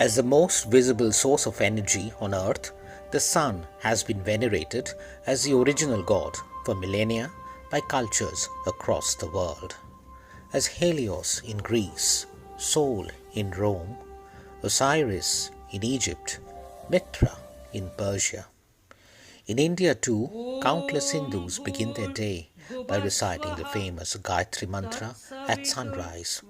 As the most visible source of energy on earth, the sun has been venerated as the original god for millennia by cultures across the world. As Helios in Greece, Sol in Rome, Osiris in Egypt, Mithra in Persia. In India too, countless Hindus begin their day by reciting the famous Gayatri Mantra at sunrise.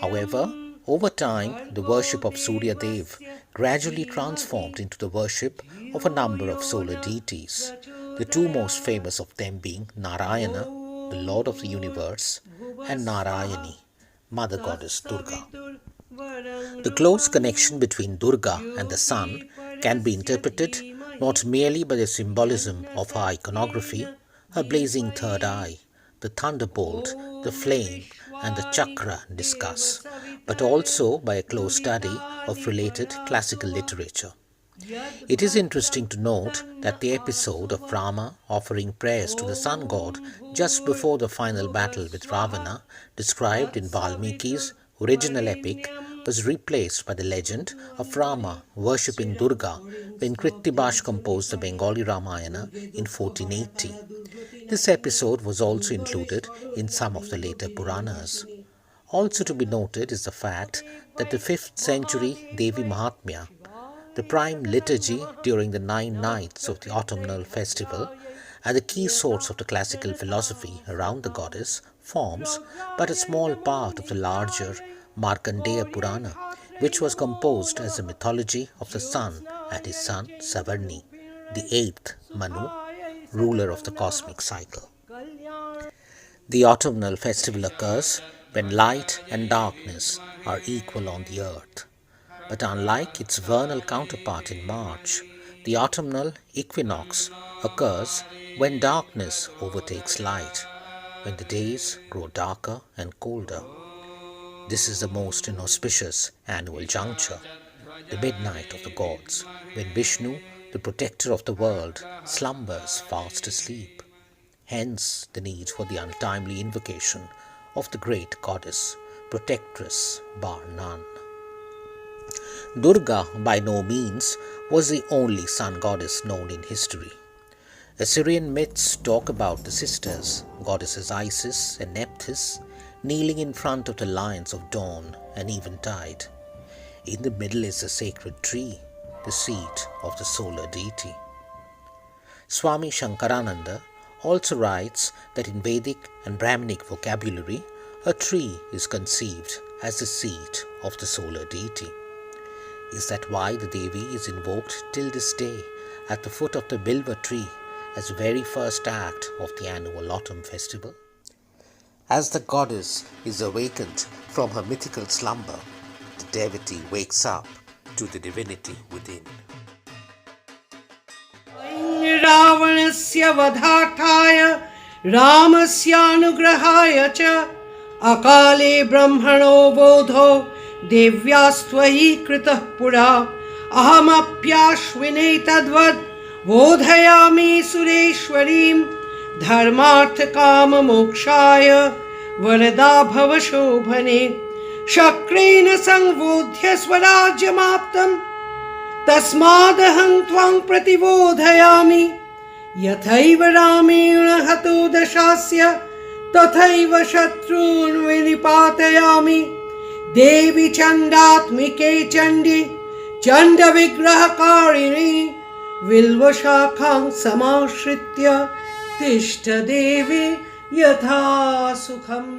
However, over time, the worship of Surya Dev gradually transformed into the worship of a number of solar deities, the two most famous of them being Narayana, the Lord of the universe, and Narayani, Mother Goddess Durga. The close connection between Durga and the sun can be interpreted not merely by the symbolism of her iconography, her blazing third eye, the thunderbolt, the flame, and the chakra discuss, but also by a close study of related classical literature. It is interesting to note that the episode of Rama offering prayers to the sun god just before the final battle with Ravana, described in Valmiki's original epic, was replaced by the legend of Rama worshipping Durga when Krittibash composed the Bengali Ramayana in 1480. This episode was also included in some of the later Puranas. Also to be noted is the fact that the 5th century Devi Mahatmya, the prime liturgy during the 9 nights of the autumnal festival, and the key source of the classical philosophy around the goddess, forms but a small part of the larger Markandeya Purana, which was composed as a mythology of the sun and his son Savarni, the 8th Manu, ruler of the cosmic cycle. The autumnal festival occurs when light and darkness are equal on the earth. But unlike its vernal counterpart in March, the autumnal equinox occurs when darkness overtakes light, when the days grow darker and colder. This is the most inauspicious annual juncture, the midnight of the gods, when Vishnu, the protector of the world, slumbers fast asleep. Hence the need for the untimely invocation of the great goddess, protectress bar none. Durga by no means was the only sun goddess known in history. Assyrian myths talk about the sisters, goddesses Isis and Nephthys, kneeling in front of the lions of dawn and eventide. In the middle is a sacred tree, the seat of the solar deity. Swami Shankarananda also writes that in Vedic and Brahminic vocabulary, a tree is conceived as the seat of the solar deity. Is that why the Devi is invoked till this day at the foot of the Bilva tree as the very first act of the annual autumn festival? As the goddess is awakened from her mythical slumber, the devotee wakes up to the divinity within. रावणस्य वधार्थाय रामस्यानुग्रहाय च अकाले ब्रह्मणो बोधो देव्यास्त्वयि कृतः पुरा अहमप्याश्विने तद्वद् बोधयामि सुरेश्वरीं धर्मार्थकाममोक्षाय वरदा भव शोभने शक्रेण संबोध्य स्वराज्यमाप्तं तस्मादहं त्वां प्रतिबोधयामि यथैव रामेण हतो दशास्य तथैव शत्रून् विनिपातयामि देवी चण्डात्मिके चण्डी चण्डविग्रहकारिणी बिल्वशाखां समाश्रित्य तिष्ठ देवी यथा सुखम्।